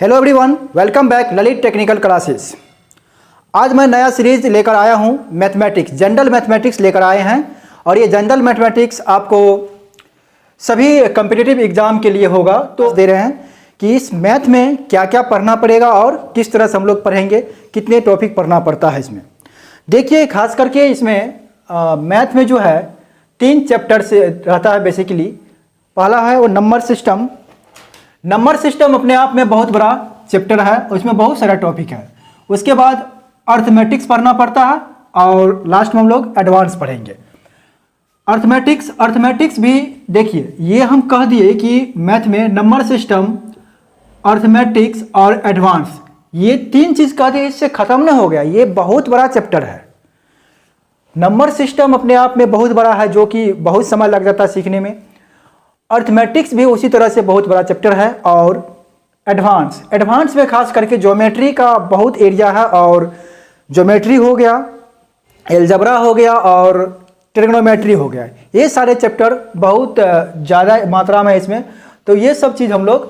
Hello everyone, welcome back Lalit technical classes. आज मैं नया सीरीज लेकर आया हूं, मैथमेटिक्स, जनरल मैथमेटिक्स लेकर आए हैं। और ये जनरल मैथमेटिक्स आपको सभी कम्पिटिटिव एग्जाम के लिए होगा। तो दे रहे हैं कि इस मैथ में क्या क्या पढ़ना पड़ेगा और किस तरह से हम लोग पढ़ेंगे, कितने टॉपिक पढ़ना पड़ता है इसमें। देखिए, खास करके इसमें मैथ में जो है 3 चैप्टर से रहता है बेसिकली। पहला है वो नंबर सिस्टम। नंबर सिस्टम अपने आप में बहुत बड़ा चैप्टर है, उसमें बहुत सारा टॉपिक है। उसके बाद अर्थमेटिक्स पढ़ना पड़ता है और लास्ट में हम लोग एडवांस पढ़ेंगे। अर्थमेटिक्स भी देखिए, ये हम कह दिए कि मैथ में नंबर सिस्टम, अर्थमेटिक्स और एडवांस, ये 3 चीज़ कह दिए, इससे ख़त्म नहीं हो गया। ये बहुत बड़ा चैप्टर है। नंबर सिस्टम अपने आप में बहुत बड़ा है, जो कि बहुत समय लग जाता है सीखने में। अर्थमेटिक्स भी उसी तरह से बहुत बड़ा चैप्टर है। और एडवांस में खास करके ज्योमेट्री का बहुत एरिया है। और ज्योमेट्री हो गया, एलजेब्रा हो गया और ट्रिग्नोमेट्री हो गया। ये सारे चैप्टर बहुत ज़्यादा मात्रा में इसमें। तो ये सब चीज़ हम लोग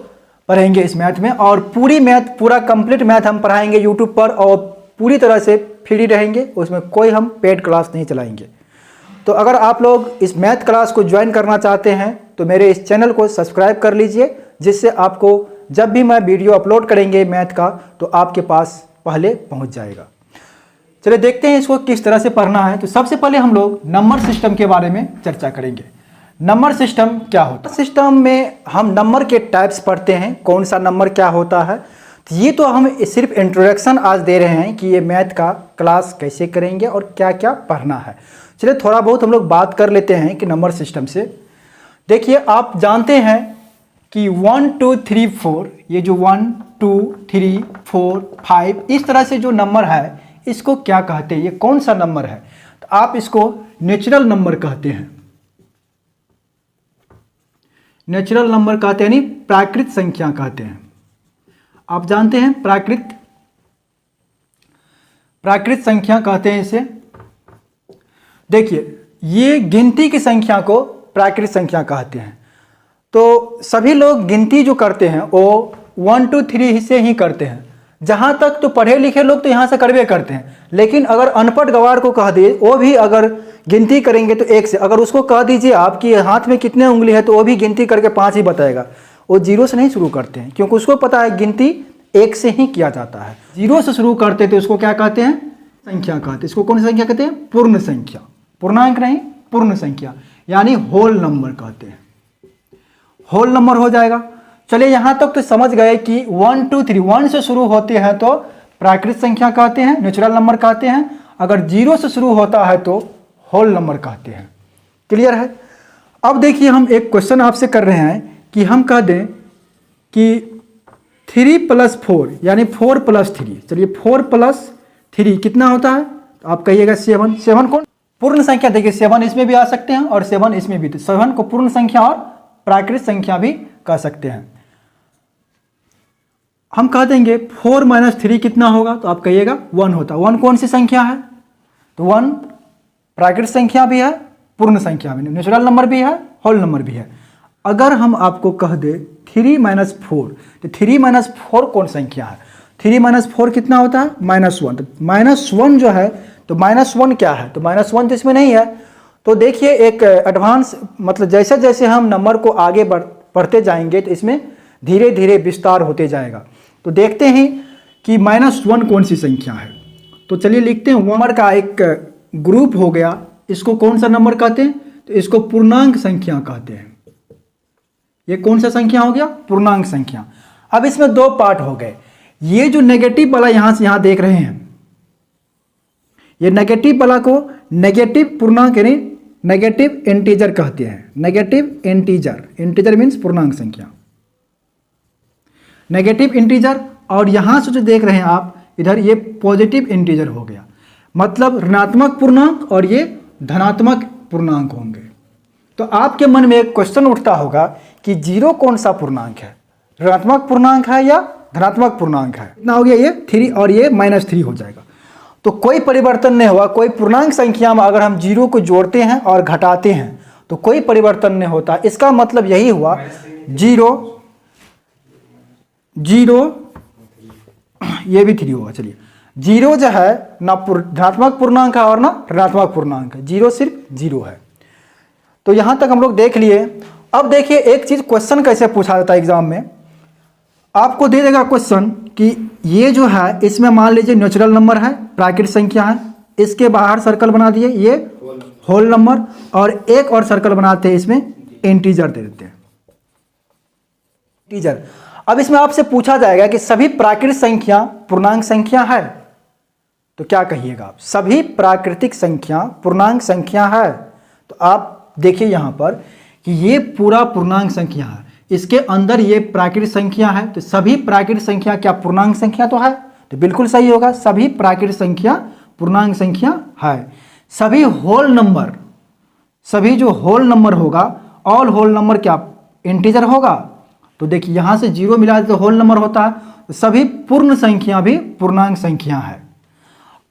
पढ़ेंगे इस मैथ में। और पूरा कंप्लीट मैथ हम पढ़ाएंगे यूट्यूब पर, और पूरी तरह से फ्री रहेंगे। उसमें कोई हम पेड क्लास नहीं चलाएंगे। तो अगर आप लोग इस मैथ क्लास को ज्वाइन करना चाहते हैं तो मेरे इस चैनल को सब्सक्राइब कर लीजिए, जिससे आपको जब भी मैं वीडियो अपलोड करेंगे मैथ का तो आपके पास पहले पहुंच जाएगा। चलिए देखते हैं इसको किस तरह से पढ़ना है। तो सबसे पहले हम लोग नंबर सिस्टम के बारे में चर्चा करेंगे। नंबर सिस्टम क्या होता है? सिस्टम में हम नंबर के टाइप्स पढ़ते हैं, कौन सा नंबर क्या होता है। तो ये तो हम सिर्फ इंट्रोडक्शन आज दे रहे हैं कि ये मैथ का क्लास कैसे करेंगे और क्या क्या पढ़ना है। चलिए थोड़ा बहुत हम लोग बात कर लेते हैं कि नंबर सिस्टम से। देखिए, आप जानते हैं कि 1 2 3 4, ये जो 1 2 3 4 5 इस तरह से जो नंबर है, इसको क्या कहते हैं, ये कौन सा नंबर है? तो आप इसको नेचुरल नंबर कहते हैं। नेचुरल नंबर कहते हैं, यानी प्राकृत संख्या कहते हैं। आप जानते हैं प्राकृत संख्या कहते हैं इसे। देखिए, ये गिनती की संख्या को प्राकृत संख्या कहते हैं। तो सभी लोग गिनती जो करते हैं वो 1 2 3 से ही करते हैं। जहाँ तक तो पढ़े लिखे लोग तो यहाँ से करवे करते हैं। लेकिन अगर अनपढ़ गवार को कह दिए, वो भी अगर गिनती करेंगे तो 1 से, अगर उसको कह दीजिए आपकी हाथ में कितने उंगली है, तो वो भी गिनती करके 5 ही बताएगा। वो 0 से नहीं शुरू करते हैं, क्योंकि उसको पता है गिनती 1 से ही किया जाता है। 0 से शुरू करते तो उसको क्या कहते हैं? संख्या कहते हैं। इसको कौन सी संख्या कहते हैं? पूर्ण संख्या। पूर्णांक नहीं, पूर्ण संख्या, यानी होल नंबर कहते हैं। होल नंबर हो जाएगा। चलिए यहाँ तक तो समझ गए कि 1 2 3 1 से शुरू होते हैं तो प्राकृत संख्या कहते हैं, नेचुरल नंबर कहते हैं। अगर 0 से शुरू होता है तो होल नंबर कहते हैं। क्लियर है? अब देखिए, हम एक क्वेश्चन आपसे कर रहे हैं कि हम कह दें कि 3 + 4 यानी 4 + 3। चलिए 4 + 3 कितना होता है? तो आप कहिएगा 7। 7 कौन? पूर्ण संख्या। देखिए 7 इसमें भी आ सकते हैं और 7 इसमें भी। तो 7 को पूर्ण संख्या और प्राकृत संख्या भी कह सकते हैं। हम कह देंगे 4 - 3 कितना होगा? तो आप कहिएगा 1 होता है। 1 कौन सी संख्या है? तो 1 प्राकृत संख्या भी है, पूर्ण संख्या भी, नेचुरल नंबर भी है, होल नंबर भी है। अगर हम आपको कह दे 3 - 4, तो 3 - 4 कौन संख्या है? 3 - 4 कितना होता है? -1। तो -1 जो है, तो -1 क्या है? तो -1 तो इसमें नहीं है। तो देखिए, एक एडवांस मतलब जैसे जैसे हम नंबर को आगे बढ़ते जाएंगे तो इसमें धीरे धीरे विस्तार होते जाएगा। तो देखते हैं कि -1 कौन सी संख्या है। तो चलिए लिखते हैं। नंबर का एक ग्रुप हो गया, इसको कौन सा नंबर कहते हैं? तो इसको पूर्णांक संख्या कहते हैं। ये कौन सा संख्या हो गया? पूर्णांक संख्या। अब इसमें 2 पार्ट हो गए। ये जो नेगेटिव वाला यहां से यहां देख रहे हैं, ये नेगेटिव वाला को नेगेटिव पूर्णांक यानी नेगेटिव इंटीजर कहते हैं। नेगेटिव इंटीजर, इंटीजर मीन्स पूर्णांक संख्या, नेगेटिव इंटीजर। और यहां से जो देख रहे हैं आप इधर, ये पॉजिटिव इंटीजर हो गया, मतलब ऋणात्मक पूर्णांक, और ये धनात्मक पूर्णांक होंगे। तो आपके मन में एक क्वेश्चन उठता होगा कि 0 कौन सा पूर्णांक है? ऋणात्मक पूर्णांक है या धनात्मक पूर्णांक है? कितना हो गया? ये 3 और ये -3 हो जाएगा। तो कोई परिवर्तन नहीं हुआ। कोई पूर्णांक संख्या में अगर हम 0 को जोड़ते हैं और घटाते हैं तो कोई परिवर्तन नहीं होता। इसका मतलब यही हुआ 0 0 ये भी 3 होगा। चलिए, 0 जो है ना धनात्मक पूर्णांक है और ना ऋणात्मक पूर्णांक है, 0 सिर्फ 0 है। तो यहां तक हम लोग देख लिए। अब देखिए एक चीज, क्वेश्चन कैसे पूछा जाता है एग्जाम में। आपको दे देगा क्वेश्चन कि ये जो है इसमें मान लीजिए नेचुरल नंबर है, प्राकृतिक संख्या है, इसके बाहर सर्कल बना दिए, ये होल नंबर, और एक और सर्कल बनाते हैं, इसमें इंटीजर दे देते हैं, इंटीजर। अब इसमें आपसे पूछा जाएगा कि सभी प्राकृतिक संख्या पूर्णांक संख्या है, तो क्या कहिएगा आप? सभी प्राकृतिक संख्या पूर्णांक संख्या है, तो आप देखिए यहां पर कि ये पूरा पूर्णांक संख्या है, इसके अंदर ये प्राकृतिक संख्या है, तो सभी प्राकृतिक संख्या क्या पूर्णांक संख्या तो है? तो बिल्कुल सही होगा, सभी प्राकृतिक संख्या पूर्णांक संख्या है। सभी होल नंबर, सभी जो होल नंबर होगा, ऑल होल नंबर क्या इंटीजर होगा? तो देखिए यहां से 0 मिला तो होल नंबर होता है, तो सभी पूर्ण संख्या भी पूर्णांक संख्या है।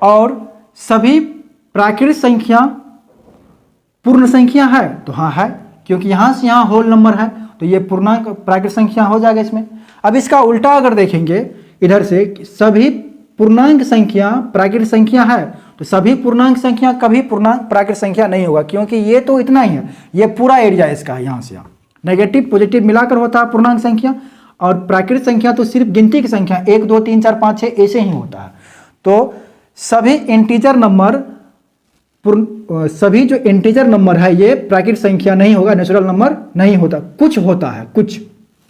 और सभी प्राकृतिक संख्या पूर्ण संख्या है, तो हाँ है, क्योंकि यहां से यहां होल नंबर है, तो ये पूर्णांक प्राकृतिक संख्या हो जाएगा इसमें। अब इसका उल्टा अगर देखेंगे इधर से, सभी पूर्णांक संख्या प्राकृतिक संख्या है, तो सभी पूर्णांक संख्या कभी पूर्णांक प्राकृतिक संख्या नहीं होगा, क्योंकि ये तो इतना ही है, ये पूरा एरिया इसका है, यहाँ से यहाँ नेगेटिव पॉजिटिव मिलाकर होता है पूर्णांक संख्या, और प्राकृतिक संख्या तो सिर्फ गिनती की संख्या 1 2 3 4 5 6 ऐसे ही होता है। तो सभी इंटीजर नंबर, सभी जो इंटीजर नंबर है ये प्राकृतिक संख्या नहीं होगा, नेचुरल नंबर नहीं होता, कुछ होता है, कुछ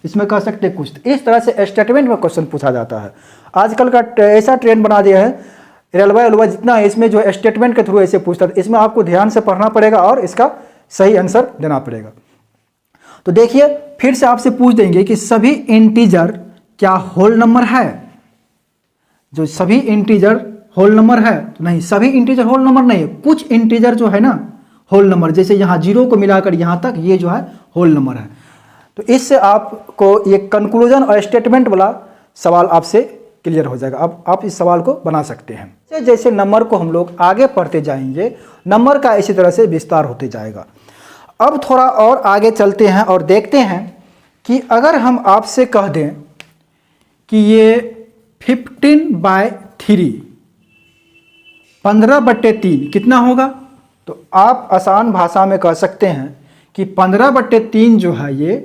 इसमें कह सकते हैं कुछ। तो इस तरह से स्टेटमेंट में क्वेश्चन पूछा जाता है। आजकल का ऐसा ट्रेंड बना दिया है, रेलवा एलवा जितना है इसमें जो स्टेटमेंट के थ्रू ऐसे पूछता है, इसमें आपको ध्यान से पढ़ना पड़ेगा और इसका सही आंसर देना पड़ेगा। तो देखिए फिर से आपसे पूछ देंगे कि सभी इंटीजर क्या होल नंबर है? जो सभी इंटीजर होल नंबर है, तो नहीं, सभी इंटीजर होल नंबर नहीं है, कुछ इंटीजर जो है ना होल नंबर, जैसे यहाँ 0 को मिलाकर यहाँ तक ये जो है होल नंबर है। तो इससे आपको ये कंक्लूजन और स्टेटमेंट वाला सवाल आपसे क्लियर हो जाएगा। अब आप इस सवाल को बना सकते हैं। जैसे जैसे नंबर को हम लोग आगे पढ़ते जाएंगे, नंबर का इसी तरह से विस्तार होते जाएगा। अब थोड़ा और आगे चलते हैं और देखते हैं कि अगर हम आपसे कह दें कि ये 15/3 15/3 कितना होगा, तो आप आसान भाषा में कह सकते हैं कि 15/3 जो है ये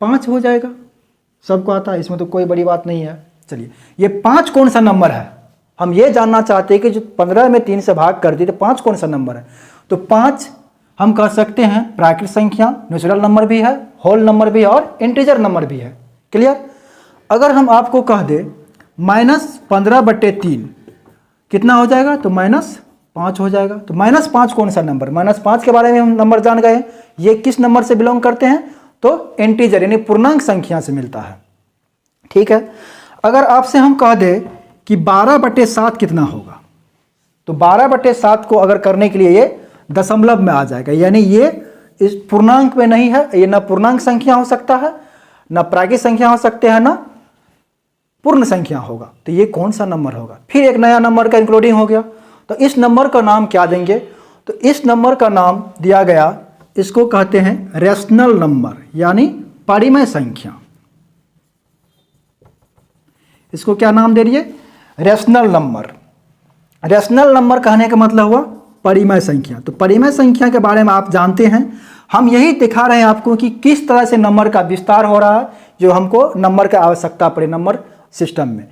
5 हो जाएगा। सबको आता है, इसमें तो कोई बड़ी बात नहीं है। चलिए, ये 5 कौन सा नंबर है? हम ये जानना चाहते हैं कि जो 15 में 3 से भाग कर दिए तो 5 कौन सा नंबर है? तो 5 हम कह सकते हैं प्राकृतिक संख्या, नेचुरल नंबर भी है, होल नंबर भी है और इंटीजर नंबर भी है। क्लियर? अगर हम आपको कह दे -15/3 कितना हो जाएगा, तो -5 हो जाएगा। तो -5 कौन सा नंबर? -5 के बारे में हम नंबर जान गए, ये किस नंबर से बिलोंग करते हैं, तो इंटीजर यानी पूर्णांक संख्या से मिलता है। ठीक है। अगर आपसे हम कह दे कि 12/7 कितना होगा, तो 12/7 को अगर करने के लिए ये दशमलव में आ जाएगा, यानी ये इस पूर्णांक में नहीं है, ये ना पूर्णांक संख्या हो सकता है, ना प्राकृतिक संख्या हो सकते हैं, ना पूर्ण संख्या होगा। तो ये कौन सा नंबर होगा? फिर एक नया नंबर का इंक्लूडिंग हो गया। तो इस नंबर का नाम क्या देंगे? तो इस नंबर का नाम दिया गया, इसको कहते हैं रेशनल नंबर, यानी परिमेय संख्या। इसको क्या नाम दे रही है? Rational number. रेशनल नंबर कहने का मतलब हुआ परिमेय संख्या। तो परिमेय संख्या के बारे में आप जानते हैं, हम यही दिखा रहे हैं आपको कि किस तरह से नंबर का विस्तार हो रहा है, जो हमको नंबर की आवश्यकता पड़े नंबर सिस्टम में।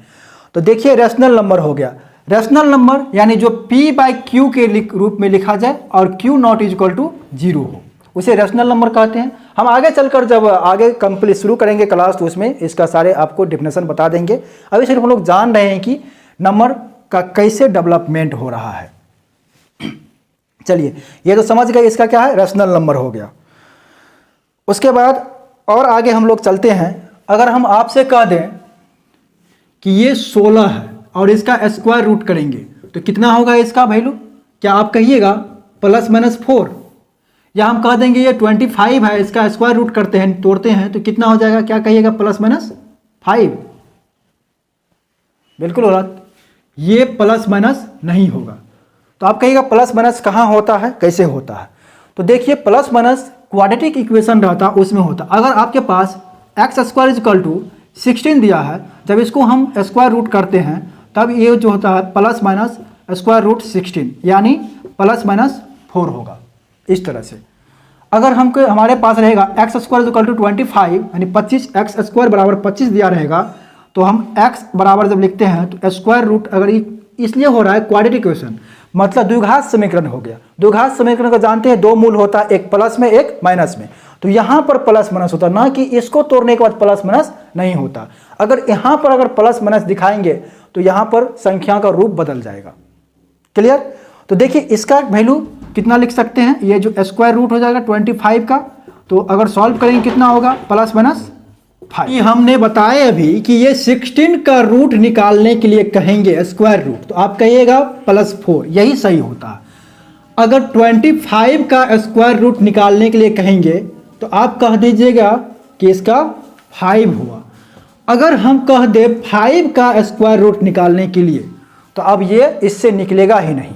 तो देखिए रेशनल नंबर हो गया। रेशनल नंबर यानी जो p/q के रूप में लिखा जाए और q नॉट इक्वल टू 0 हो, उसे रेशनल नंबर कहते हैं। हम आगे चलकर जब आगे कंप्लीट शुरू करेंगे क्लास, तो उसमें इसका सारे आपको डेफिनेशन बता देंगे। अभी सिर्फ हम लोग जान रहे हैं कि नंबर का कैसे डेवलपमेंट हो रहा है। चलिए, ये तो समझ गए इसका क्या है, रेशनल नंबर हो गया। उसके बाद और आगे हम लोग चलते हैं। अगर हम आपसे कह दें कि ये 16 है और इसका स्क्वायर रूट करेंगे तो कितना होगा इसका वैल्यू? क्या आप कहिएगा +-4, या हम कह देंगे ये 25 है, इसका स्क्वायर रूट करते हैं, तोड़ते हैं तो कितना हो जाएगा? क्या कहिएगा? +-5। बिल्कुल गलत, ये +- नहीं होगा। तो आप कहिएगा +- कहाँ होता है, कैसे होता है? तो देखिए +- क्वाड्रेटिक इक्वेशन रहता उसमें होता। अगर आपके पास x² = 16 दिया है, जब इसको हम स्क्वायर रूट करते हैं तब ये जो होता है प्लस माइनस स्क्वायर रूट 16 यानी प्लस माइनस 4 होगा। इस तरह से अगर हमको हमारे पास रहेगा एक्स स्क्वायर इक्वल टू 25 यानी 25 एक्स स्क्वायर बराबर 25 दिया रहेगा, तो हम x बराबर जब लिखते हैं तो स्क्वायर रूट अगर इसलिए हो रहा है क्वाड्रेटिक इक्वेशन, मतलब द्विघात समीकरण हो गया। द्विघात समीकरण को जानते हैं, दो मूल होता है, एक प्लस में एक माइनस में, तो यहाँ पर प्लस माइनस होता, ना कि इसको तोड़ने के बाद प्लस माइनस नहीं होता। अगर यहाँ पर अगर प्लस माइनस दिखाएंगे तो यहाँ पर संख्या का रूप बदल जाएगा। क्लियर? तो देखिए इसका वैल्यू कितना लिख सकते हैं, ये जो स्क्वायर रूट हो जाएगा 25 का, तो अगर सॉल्व करेंगे कितना होगा प्लस माइनस 5। हमने बताया अभी कि ये 16 का रूट निकालने के लिए कहेंगे स्क्वायर रूट, तो आप कहिएगा +4, यही सही होता है। अगर 25 का स्क्वायर रूट निकालने के लिए कहेंगे तो आप कह दीजिएगा कि इसका 5 हुआ। अगर हम कह दे 5 का स्क्वायर रूट निकालने के लिए, तो अब ये इससे निकलेगा ही नहीं,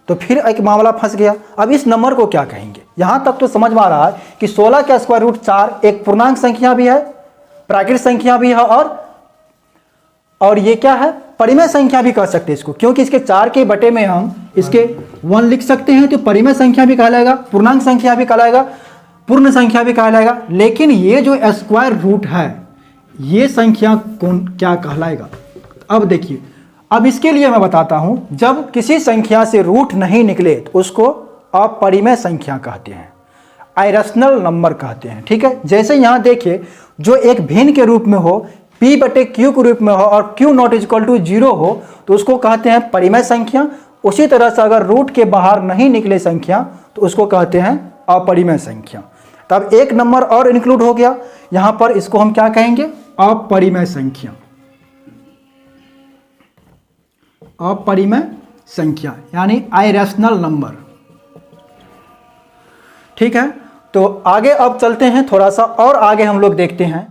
तो फिर एक मामला फंस गया। अब इस नंबर को क्या कहेंगे? यहां तक तो समझ में आ रहा है कि 16 का स्क्वायर रूट 4 एक पूर्णांक संख्या भी है, प्राकृतिक संख्या भी है, और ये क्या है, परिमेय संख्या भी कह सकते हैं इसको, क्योंकि इसके 4 के बटे में हम इसके 1 लिख सकते हैं, तो परिमेय संख्या भी कहलाएगा, पूर्णांक संख्या भी कहलाएगा, पूर्ण संख्या भी कहलाएगा। लेकिन ये जो स्क्वायर रूट है ये संख्या कौन क्या कहलाएगा? अब देखिए, अब इसके लिए मैं बताता हूं, जब किसी संख्या से रूट नहीं निकले तो उसको अपरिमेय संख्या कहते हैं, आइरेशनल नंबर कहते हैं। ठीक है, जैसे यहां देखिए, जो एक भिन्न के रूप में हो, p/q के रूप में हो और q नॉट इक्वल टू 0 हो, तो उसको कहते हैं परिमेय संख्या। उसी तरह से अगर रूट के बाहर नहीं निकले संख्या तो उसको कहते हैं अपरिमेय संख्या। तब एक नंबर और इंक्लूड हो गया यहां पर, इसको हम क्या कहेंगे? अपरिमेय संख्या। अपरिमेय संख्या यानी आइरेशनल नंबर। ठीक है, तो आगे अब चलते हैं, थोड़ा सा और आगे हम लोग देखते हैं।